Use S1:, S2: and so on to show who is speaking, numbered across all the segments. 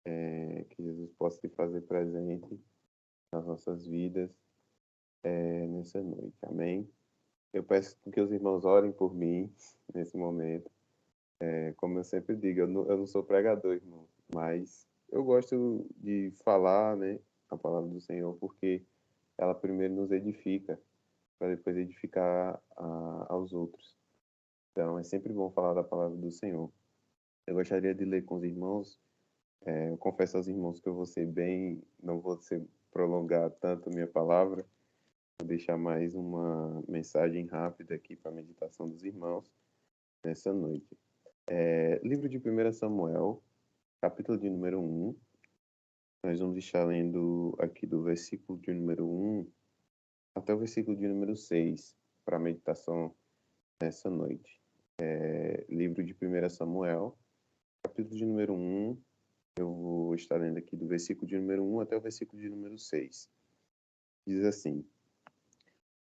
S1: que Jesus possa se fazer presente nas nossas vidas nessa noite. Amém? Eu peço que os irmãos orem por mim nesse momento. Como eu sempre digo, eu não sou pregador, irmão, mas eu gosto de falar, né, a palavra do Senhor, porque ela primeiro nos edifica, para depois edificar aos outros. Então, é sempre bom falar da palavra do Senhor. Eu gostaria de ler com os irmãos. Eu confesso aos irmãos que eu vou ser não vou prolongar tanto minha palavra, vou deixar mais uma mensagem rápida aqui para a meditação dos irmãos nessa noite. Livro de 1 Samuel, capítulo de número 1. Nós vamos estar lendo aqui do versículo de número 1 até o versículo de número 6 para a meditação nessa noite. Livro de 1 Samuel, capítulo de número 1. Eu vou estar lendo aqui do versículo de número 1 até o versículo de número 6. Diz assim: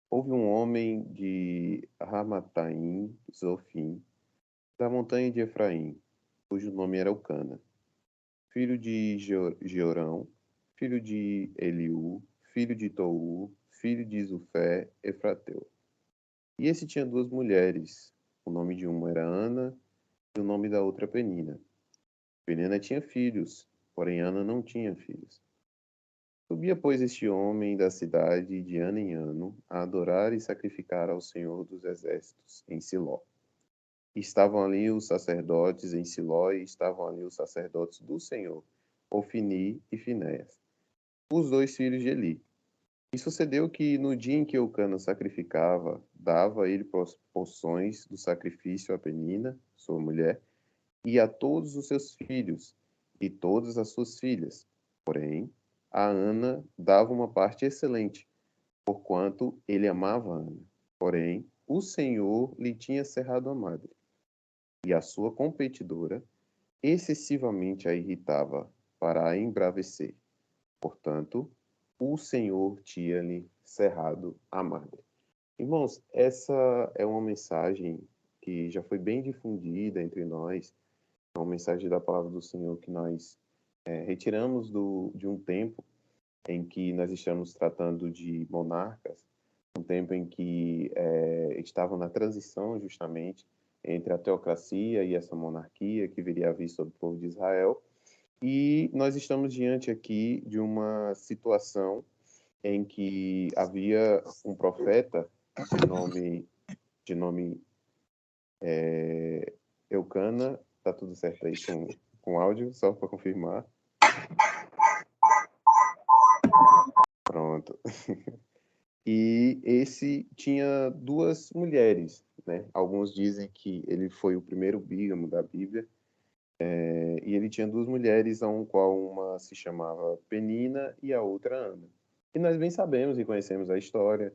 S1: Houve um homem de Ramataim, Zofim, da montanha de Efraim, cujo nome era Eucana, filho de Georão, filho de Eliú, filho de Tou, filho de Zufé, Efrateu. E esse tinha duas mulheres, o nome de uma era Ana e o nome da outra Penina. Penina tinha filhos, porém Ana não tinha filhos. Subia, pois, este homem da cidade de ano em ano a adorar e sacrificar ao Senhor dos Exércitos em Siló. Estavam ali os sacerdotes em Siló e estavam ali os sacerdotes do Senhor, Ofni e Finéias, os dois filhos de Eli. E sucedeu que no dia em que Eucana sacrificava, dava ele porções do sacrifício a Penina, sua mulher, e a todos os seus filhos e todas as suas filhas. Porém, a Ana dava uma parte excelente, porquanto ele amava Ana. Porém, o Senhor lhe tinha cerrado a madre, e a sua competidora excessivamente a irritava para a embravecer. Portanto, o Senhor tinha-lhe cerrado a madre. Irmãos, essa é uma mensagem que já foi bem difundida entre nós, é uma mensagem da palavra do Senhor que nós retiramos de um tempo em que nós estamos tratando de monarcas, um tempo em que estavam na transição justamente entre a teocracia e essa monarquia que viria a vir sobre o povo de Israel. E nós estamos diante aqui de uma situação em que havia um profeta de nome Eucana. Tá tudo certo aí com áudio, só para confirmar. Pronto. E esse tinha duas mulheres, né? Alguns dizem que ele foi o primeiro bígamo da Bíblia, e ele tinha duas mulheres, a qual uma se chamava Penina e a outra Ana. E nós bem sabemos e conhecemos a história,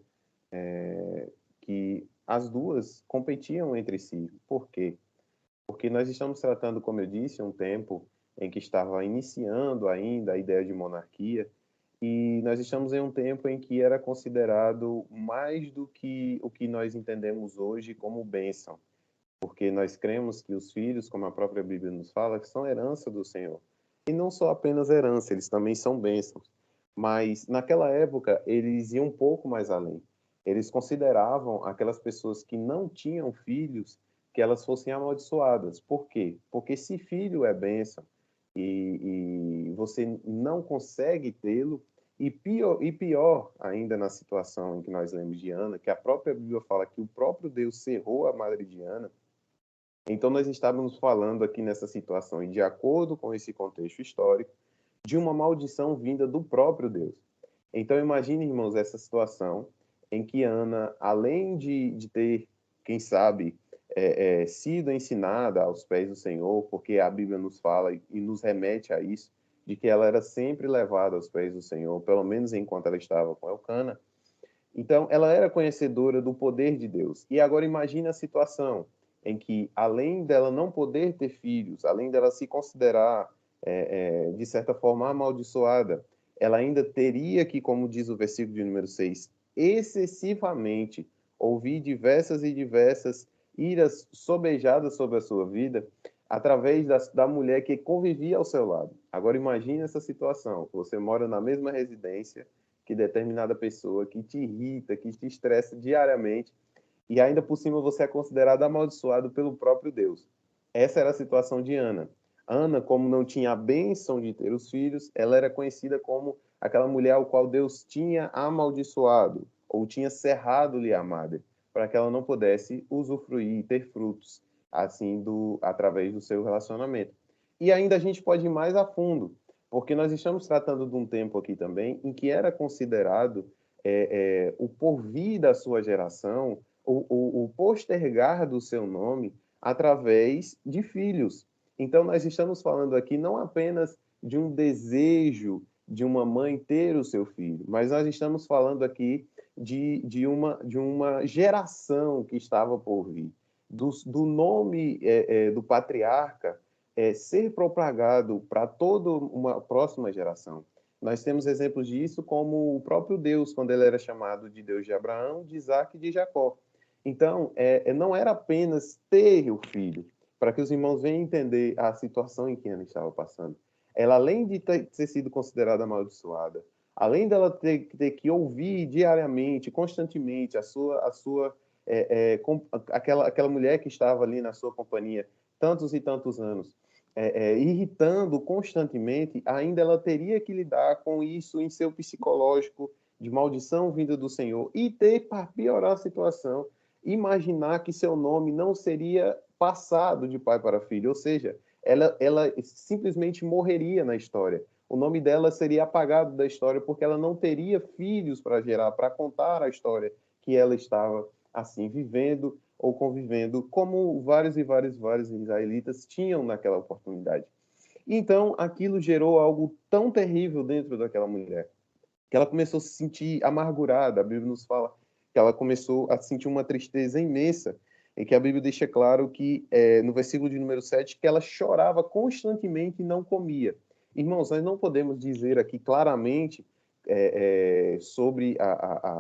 S1: que as duas competiam entre si. Por quê? Porque nós estamos tratando, como eu disse, um tempo em que estava iniciando ainda a ideia de monarquia, e nós estamos em um tempo em que era considerado mais do que o que nós entendemos hoje como bênção, porque nós cremos que os filhos, como a própria Bíblia nos fala, que são herança do Senhor. E não só apenas herança, eles também são bênçãos. Mas naquela época eles iam um pouco mais além. Eles consideravam aquelas pessoas que não tinham filhos que elas fossem amaldiçoadas. Por quê? Porque se filho é bênção e você não consegue tê-lo, e pior ainda na situação em que nós lemos de Ana, que a própria Bíblia fala que o próprio Deus cerrou a madre de Ana. Então, nós estávamos falando aqui nessa situação, e de acordo com esse contexto histórico, de uma maldição vinda do próprio Deus. Então, imagine, irmãos, essa situação em que Ana, além de ter, quem sabe, sido ensinada aos pés do Senhor, porque a Bíblia nos fala e nos remete a isso, de que ela era sempre levada aos pés do Senhor, pelo menos enquanto ela estava com Elcana. Então, ela era conhecedora do poder de Deus. E agora imagine a situação em que, além dela não poder ter filhos, além dela se considerar, de certa forma, amaldiçoada, ela ainda teria que, como diz o versículo de número 6, excessivamente ouvir diversas e diversas iras sobejadas sobre a sua vida. através da mulher que convivia ao seu lado. Agora imagine essa situação, você mora na mesma residência que determinada pessoa que te irrita, que te estressa diariamente, e ainda por cima você é considerado amaldiçoado pelo próprio Deus. Essa era a situação de Ana. Ana, como não tinha a bênção de ter os filhos, ela era conhecida como aquela mulher ao qual Deus tinha amaldiçoado, ou tinha cerrado-lhe a madre, para que ela não pudesse usufruir e ter frutos assim através do seu relacionamento. E ainda a gente pode ir mais a fundo, porque nós estamos tratando de um tempo aqui também em que era considerado o porvir da sua geração, o postergar do seu nome através de filhos. Então, nós estamos falando aqui não apenas de um desejo de uma mãe ter o seu filho, mas nós estamos falando aqui de uma geração que estava por vir, do nome do patriarca ser propagado para toda uma próxima geração. Nós temos exemplos disso como o próprio Deus, quando ele era chamado de Deus de Abraão, de Isaac e de Jacó. Então, não era apenas ter o filho, para que os irmãos venham entender a situação em que Ana estava passando. Ela, além de ter sido considerada amaldiçoada, além dela ter que ouvir diariamente, constantemente, aquela mulher que estava ali na sua companhia tantos e tantos anos, irritando constantemente, ainda ela teria que lidar com isso em seu psicológico, de maldição vinda do Senhor, e ter, para piorar a situação, imaginar que seu nome não seria passado de pai para filho, ou seja, ela simplesmente morreria na história. O nome dela seria apagado da história porque ela não teria filhos para gerar, para contar a história que ela estava assim vivendo ou convivendo, como vários israelitas tinham naquela oportunidade. Então, aquilo gerou algo tão terrível dentro daquela mulher, que ela começou a se sentir amargurada. A Bíblia nos fala que ela começou a sentir uma tristeza imensa, em que a Bíblia deixa claro que, no versículo de número 7, que ela chorava constantemente e não comia. Irmãos, nós não podemos dizer aqui claramente sobre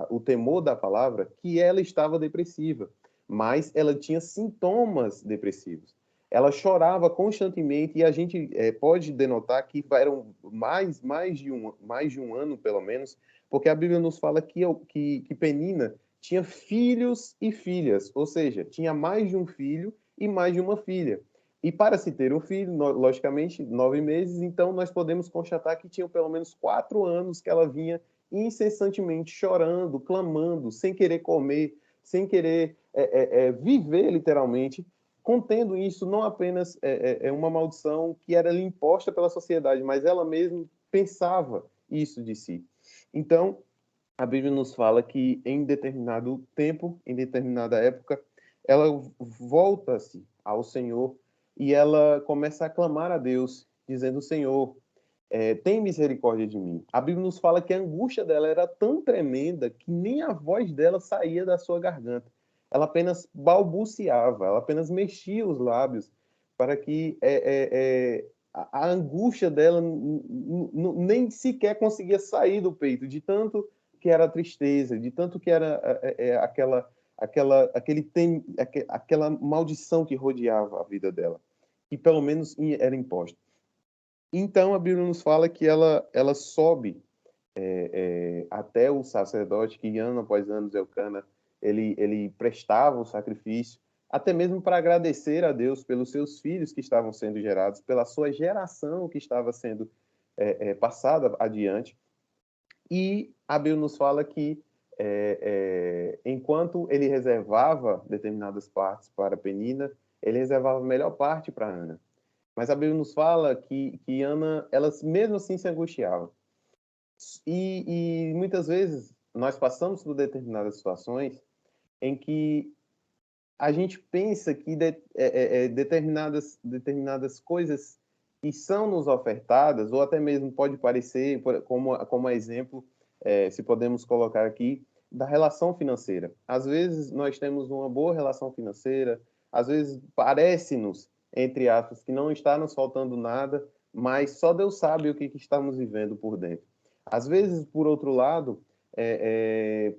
S1: o temor da palavra que ela estava depressiva, mas ela tinha sintomas depressivos. Ela chorava constantemente e a gente pode denotar que eram mais de um ano, pelo menos, porque a Bíblia nos fala que Penina tinha filhos e filhas, ou seja, tinha mais de um filho e mais de uma filha. E para se ter um filho, logicamente, 9 meses, então nós podemos constatar que tinham pelo menos 4 anos que ela vinha incessantemente chorando, clamando, sem querer comer, sem querer viver literalmente, contendo isso não apenas uma maldição que era lhe imposta pela sociedade, mas ela mesma pensava isso de si. Então, a Bíblia nos fala que em determinado tempo, em determinada época, ela volta-se ao Senhor e ela começa a clamar a Deus, dizendo: Senhor, tem misericórdia de mim. A Bíblia nos fala que a angústia dela era tão tremenda que nem a voz dela saía da sua garganta. Ela apenas balbuciava, ela apenas mexia os lábios para que a angústia dela nem sequer conseguia sair do peito, de tanto que era a tristeza, de tanto que era aquela maldição que rodeava a vida dela, que pelo menos era imposta. Então a Bíblia nos fala que ela sobe até o sacerdote, que ano após ano Elcana ele prestava o sacrifício, até mesmo para agradecer a Deus pelos seus filhos que estavam sendo gerados, pela sua geração que estava sendo passada adiante. E a Bíblia nos fala que enquanto ele reservava determinadas partes para Penina, ele reservava a melhor parte para Ana. Mas a Bíblia nos fala que Ana, ela mesmo assim se angustiava. E muitas vezes nós passamos por determinadas situações em que a gente pensa que determinadas coisas que são nos ofertadas, ou até mesmo pode parecer, como exemplo, se podemos colocar aqui, da relação financeira. Às vezes nós temos uma boa relação financeira, às vezes parece-nos, entre aspas, que não está nos faltando nada, mas só Deus sabe o que estamos vivendo por dentro. Às vezes, por outro lado,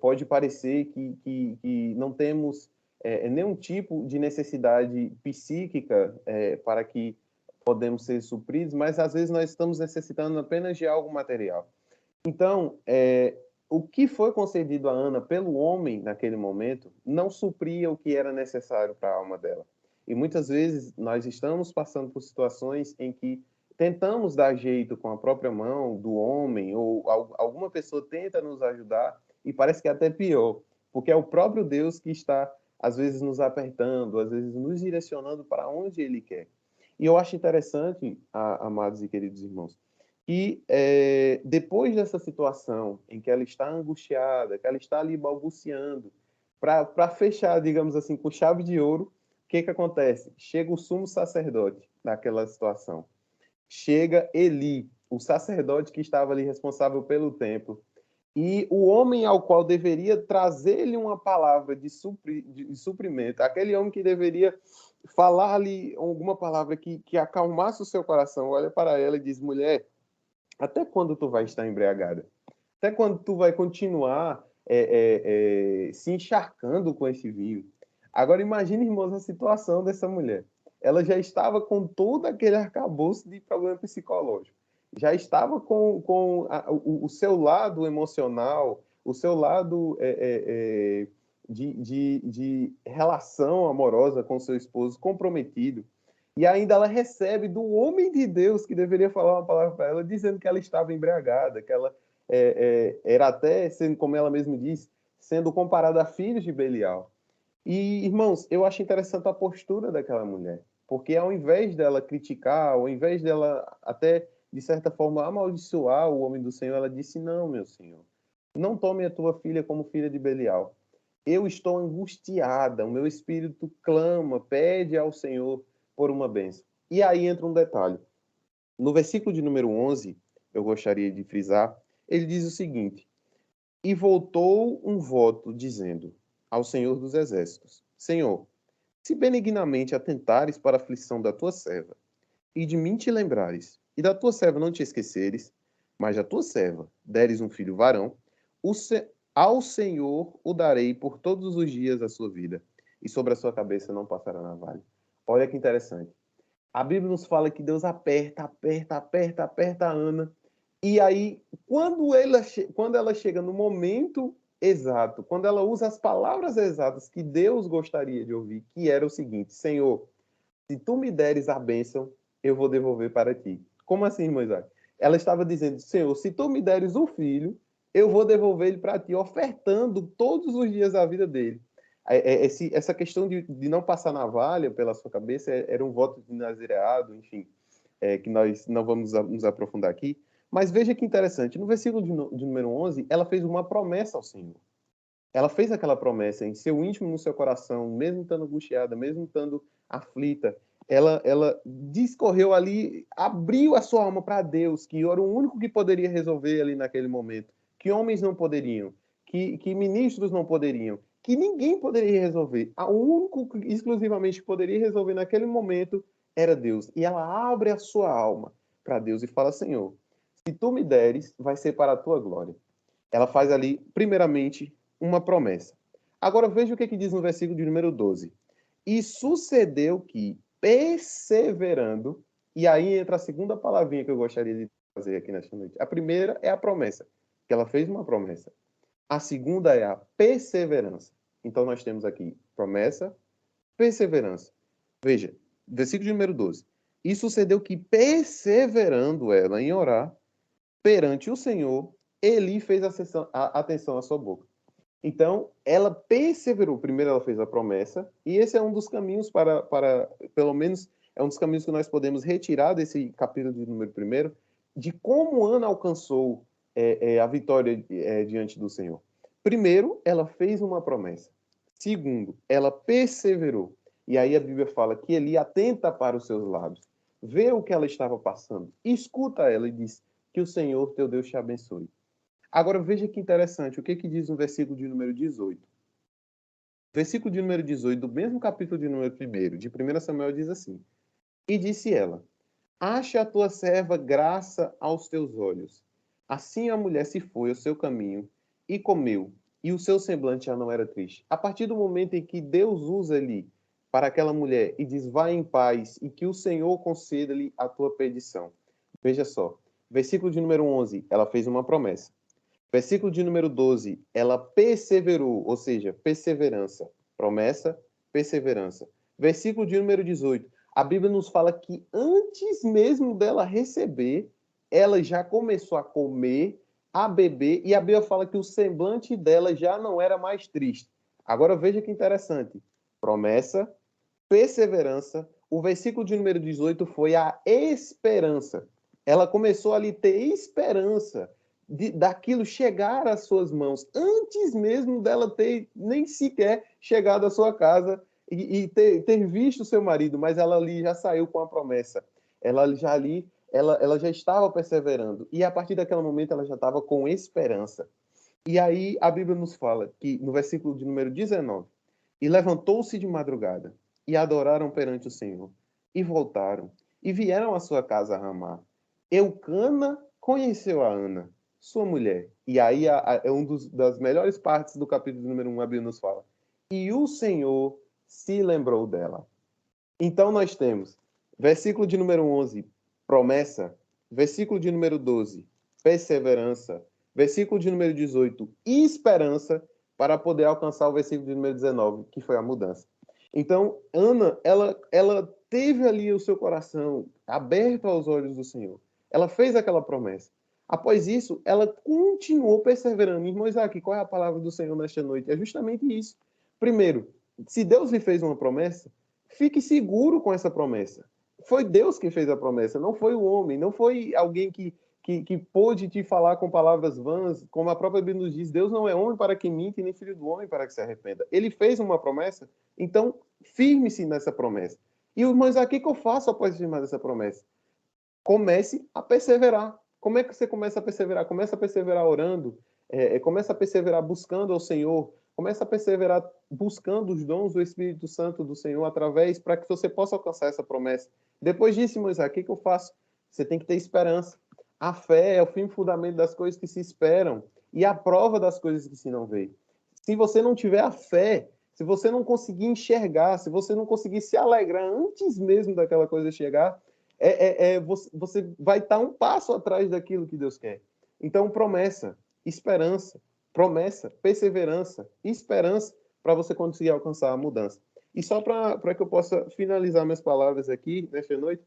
S1: pode parecer que não temos nenhum tipo de necessidade psíquica para que podemos ser supridos, mas às vezes nós estamos necessitando apenas de algo material. Então, o que foi concedido a Ana pelo homem naquele momento não supria o que era necessário para a alma dela. E muitas vezes nós estamos passando por situações em que tentamos dar jeito com a própria mão do homem, ou alguma pessoa tenta nos ajudar, e parece que é até pior, porque é o próprio Deus que está, às vezes, nos apertando, às vezes, nos direcionando para onde Ele quer. E eu acho interessante, amados e queridos irmãos, que depois dessa situação em que ela está angustiada, que ela está ali balbuciando, para fechar, digamos assim, com chave de ouro, o que acontece? Chega o sumo sacerdote naquela situação. Chega Eli, o sacerdote que estava ali responsável pelo templo, e o homem ao qual deveria trazer-lhe uma palavra de suprimento, aquele homem que deveria falar-lhe alguma palavra que acalmasse o seu coração, olha para ela e diz: mulher, até quando tu vai estar embriagada? Até quando tu vai continuar se encharcando com esse vinho? Agora imagine, irmãos, a situação dessa mulher. Ela já estava com todo aquele arcabouço de problema psicológico. Já estava com o seu lado emocional, o seu lado de relação amorosa com seu esposo comprometido. E ainda ela recebe do homem de Deus que deveria falar uma palavra para ela, dizendo que ela estava embriagada, que ela era até, sendo como ela mesma diz, sendo comparada a filhos de Belial. E, irmãos, eu acho interessante a postura daquela mulher, porque ao invés dela criticar, ao invés dela até, de certa forma, amaldiçoar o homem do Senhor, ela disse: não, meu Senhor, não tome a tua filha como filha de Belial. Eu estou angustiada, o meu espírito clama, pede ao Senhor por uma bênção. E aí entra um detalhe. No versículo de número 11, eu gostaria de frisar, ele diz o seguinte: e voltou um voto dizendo ao Senhor dos Exércitos: Senhor, se benignamente atentares para a aflição da tua serva, e de mim te lembrares, e da tua serva não te esqueceres, mas a tua serva deres um filho varão, ao Senhor o darei por todos os dias da sua vida, e sobre a sua cabeça não passará navalha. Olha que interessante. A Bíblia nos fala que Deus aperta, aperta, aperta, aperta a Ana. E aí, quando ela chega no momento exato, quando ela usa as palavras exatas que Deus gostaria de ouvir, que era o seguinte: Senhor, se tu me deres a bênção, eu vou devolver para ti. Como assim, irmã Isaac? Ela estava dizendo: Senhor, se tu me deres um filho, eu vou devolver ele para ti, ofertando todos os dias a vida dele. Essa questão de não passar navalha pela sua cabeça era um voto de nazireado, enfim, que nós não vamos nos aprofundar aqui. Mas veja que interessante, no versículo de número 11, ela fez uma promessa ao Senhor. Ela fez aquela promessa em seu íntimo, no seu coração, mesmo estando angustiada, mesmo estando aflita. Ela discorreu ali, abriu a sua alma para Deus, que era o único que poderia resolver ali naquele momento. Que homens não poderiam, que ministros não poderiam, que ninguém poderia resolver. O único exclusivamente que poderia resolver naquele momento era Deus. E ela abre a sua alma para Deus e fala: Senhor, se tu me deres, vai ser para a tua glória. Ela faz ali, primeiramente, uma promessa. Agora veja o que diz no versículo de número 12. E sucedeu que, perseverando, e aí entra a segunda palavrinha que eu gostaria de fazer aqui nesta noite. A primeira é a promessa, que ela fez uma promessa. A segunda é a perseverança. Então nós temos aqui promessa, perseverança. Veja, versículo de número 12. E sucedeu que, perseverando ela em orar perante o Senhor, Eli fez atenção à sua boca. Então, ela perseverou. Primeiro, ela fez a promessa, e esse é um dos caminhos pelo menos, é um dos caminhos que nós podemos retirar desse capítulo de número 1, de como Ana alcançou a vitória diante do Senhor. Primeiro, ela fez uma promessa. Segundo, ela perseverou. E aí a Bíblia fala que Eli atenta para os seus lábios, vê o que ela estava passando, escuta ela e diz: que o Senhor, teu Deus, te abençoe. Agora, veja que interessante, o que diz no versículo de número 18. Versículo de número 18, do mesmo capítulo de número 1, de 1 Samuel, diz assim: e disse ela: ache a tua serva graça aos teus olhos. Assim a mulher se foi ao seu caminho e comeu, e o seu semblante já não era triste. A partir do momento em que Deus usa ali para aquela mulher e diz, vai em paz e que o Senhor conceda-lhe a tua petição. Veja só, versículo de número 11, ela fez uma promessa. Versículo de número 12, ela perseverou, ou seja, perseverança. Promessa, perseverança. Versículo de número 18, a Bíblia nos fala que antes mesmo dela receber, ela já começou a comer, a beber, e a Bíblia fala que o semblante dela já não era mais triste. Agora veja que interessante. Promessa, perseverança. O versículo de número 18 foi a esperança. Ela começou ali a ter esperança daquilo chegar às suas mãos, antes mesmo dela ter nem sequer chegado à sua casa e ter visto o seu marido, mas ela ali já saiu com a promessa. Ela já ali, ela já estava perseverando. E a partir daquele momento ela já estava com esperança. E aí a Bíblia nos fala que, no versículo de número 19, e levantou-se de madrugada, e adoraram perante o Senhor, e voltaram, e vieram à sua casa a Ramá. Eucana conheceu a Ana, sua mulher. E aí é das melhores partes do capítulo número 1, a Bíblia nos fala. E o Senhor se lembrou dela. Então nós temos, versículo de número 11, promessa. Versículo de número 12, perseverança. Versículo de número 18, esperança, para poder alcançar o versículo de número 19, que foi a mudança. Então, Ana, ela teve ali o seu coração aberto aos olhos do Senhor. Ela fez aquela promessa. Após isso, ela continuou perseverando. Irmão Isaac, qual é a palavra do Senhor nesta noite? É justamente isso. Primeiro, se Deus lhe fez uma promessa, fique seguro com essa promessa. Foi Deus que fez a promessa, não foi o homem, não foi alguém que pôde te falar com palavras vãs, como a própria Bíblia nos diz, Deus não é homem para que minta, nem filho do homem para que se arrependa. Ele fez uma promessa, então firme-se nessa promessa. E, irmãos, o que eu faço após firmar essa promessa? Comece a perseverar. Como é que você começa a perseverar? Começa a perseverar orando, começa a perseverar buscando ao Senhor, começa a perseverar buscando os dons do Espírito Santo do Senhor através para que você possa alcançar essa promessa. Depois disso, Moisés, o que eu faço? Você tem que ter esperança. A fé é o fim fundamento das coisas que se esperam e a prova das coisas que se não veem. Se você não tiver a fé, se você não conseguir enxergar, se você não conseguir se alegrar antes mesmo daquela coisa chegar, você vai estar um passo atrás daquilo que Deus quer. Então, promessa, esperança, promessa, perseverança, esperança para você conseguir alcançar a mudança. E só para que eu possa finalizar minhas palavras aqui nesta noite,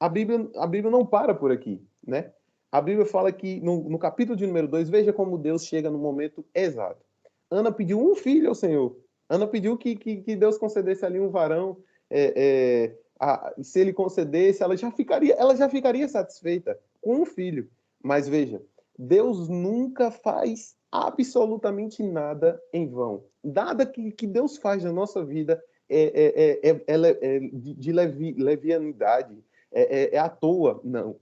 S1: a Bíblia não para por aqui, né? A Bíblia fala que no capítulo de número 2, veja como Deus chega no momento exato. Ana pediu um filho ao Senhor. Ana pediu que Deus concedesse ali um varão. Se ele concedesse, ela já ficaria satisfeita com um filho. Mas veja, Deus nunca faz absolutamente nada em vão. Nada que Deus faz na nossa vida é de levianidade, é à toa, não.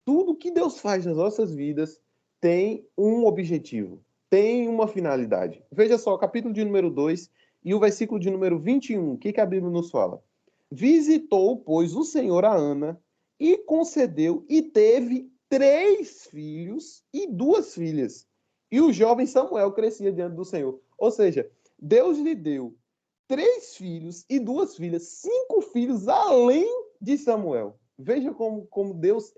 S1: Tudo que Deus faz nas nossas vidas tem um objetivo, tem uma finalidade. Veja só, o capítulo de número 2 e o versículo de número 21, o que a Bíblia nos fala? Visitou, pois, o Senhor a Ana e concedeu e teve 3 filhos e 2 filhas. E o jovem Samuel crescia diante do Senhor. Ou seja, Deus lhe deu 3 filhos e 2 filhas, 5 filhos além de Samuel. Veja como Deus,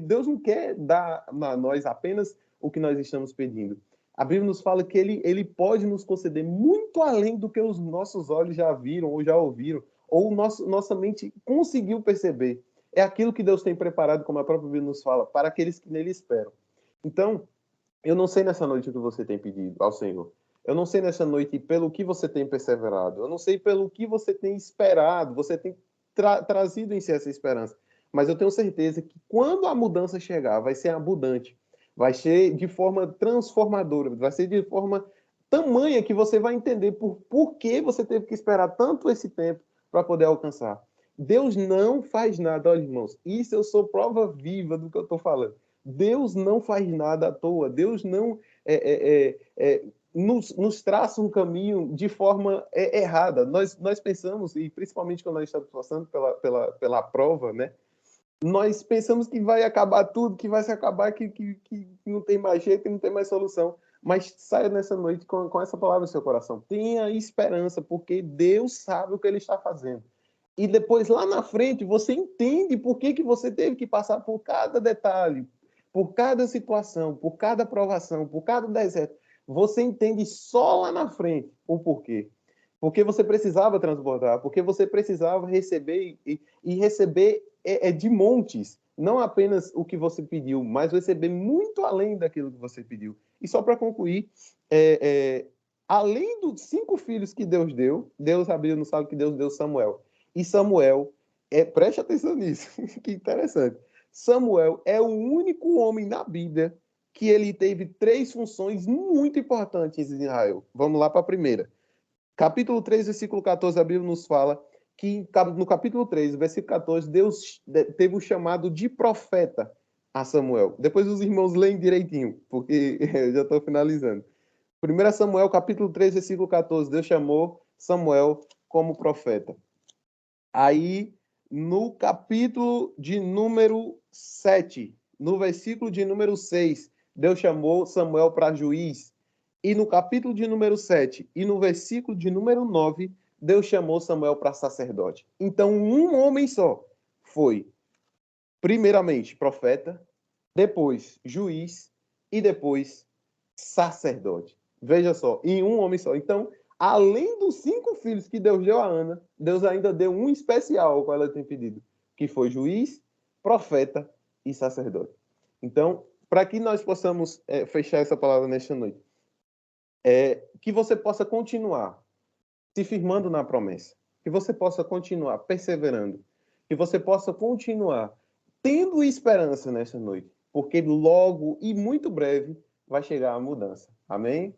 S1: Deus não quer dar a nós apenas o que nós estamos pedindo. A Bíblia nos fala que ele pode nos conceder muito além do que os nossos olhos já viram ou já ouviram, ou nossa mente conseguiu perceber. É aquilo que Deus tem preparado, como a própria Bíblia nos fala, para aqueles que nele esperam. Então, eu não sei nessa noite o que você tem pedido ao Senhor. Eu não sei nessa noite pelo que você tem perseverado. Eu não sei pelo que você tem esperado. Você tem trazido em si essa esperança. Mas eu tenho certeza que quando a mudança chegar, vai ser abundante. Vai ser de forma transformadora. Vai ser de forma tamanha que você vai entender por que você teve que esperar tanto esse tempo para poder alcançar. Deus não faz nada, olha, irmãos. Isso eu sou prova viva do que eu estou falando. Deus não faz nada à toa. Deus não nos traça um caminho de forma errada. Nós pensamos, e principalmente quando nós estamos passando pela prova, né? Nós pensamos que vai acabar tudo, que vai se acabar, que não tem mais jeito, que não tem mais solução. mas saia nessa noite com essa palavra no seu coração. Tenha esperança, porque Deus sabe o que Ele está fazendo. E depois, lá na frente, você entende por que você teve que passar por cada detalhe, por cada situação, por cada provação, por cada deserto. Você entende só lá na frente o porquê. Porque você precisava transbordar, porque você precisava receber e receber de montes, não apenas o que você pediu, mas receber muito além daquilo que você pediu. E só para concluir, além dos 5 filhos que Deus deu, Deus abriu no salmo que Deus deu Samuel. E Samuel, preste atenção nisso, que interessante. Samuel é o único homem na Bíblia que ele teve 3 funções muito importantes em Israel. Vamos lá para a primeira. Capítulo 3, versículo 14, a Bíblia nos fala que no capítulo 3, versículo 14, Deus teve o chamado de profeta a Samuel. Depois os irmãos leem direitinho, porque eu já estou finalizando. 1 Samuel, capítulo 3, versículo 14, Deus chamou Samuel como profeta. Aí, no capítulo de número 7, no versículo de número 6, Deus chamou Samuel para juiz. E no capítulo de número 7 e no versículo de número 9, Deus chamou Samuel para sacerdote. Então, um homem só foi, primeiramente, profeta, depois juiz e depois sacerdote. Veja só, em um homem só. Então, além dos 5 filhos que Deus deu a Ana, Deus ainda deu um especial ao qual ela tem pedido, que foi juiz, profeta e sacerdote. Então, para que nós possamos fechar essa palavra nesta noite, que você possa continuar se firmando na promessa, que você possa continuar perseverando, que você possa continuar tendo esperança nesta noite, porque logo e muito breve vai chegar a mudança. Amém?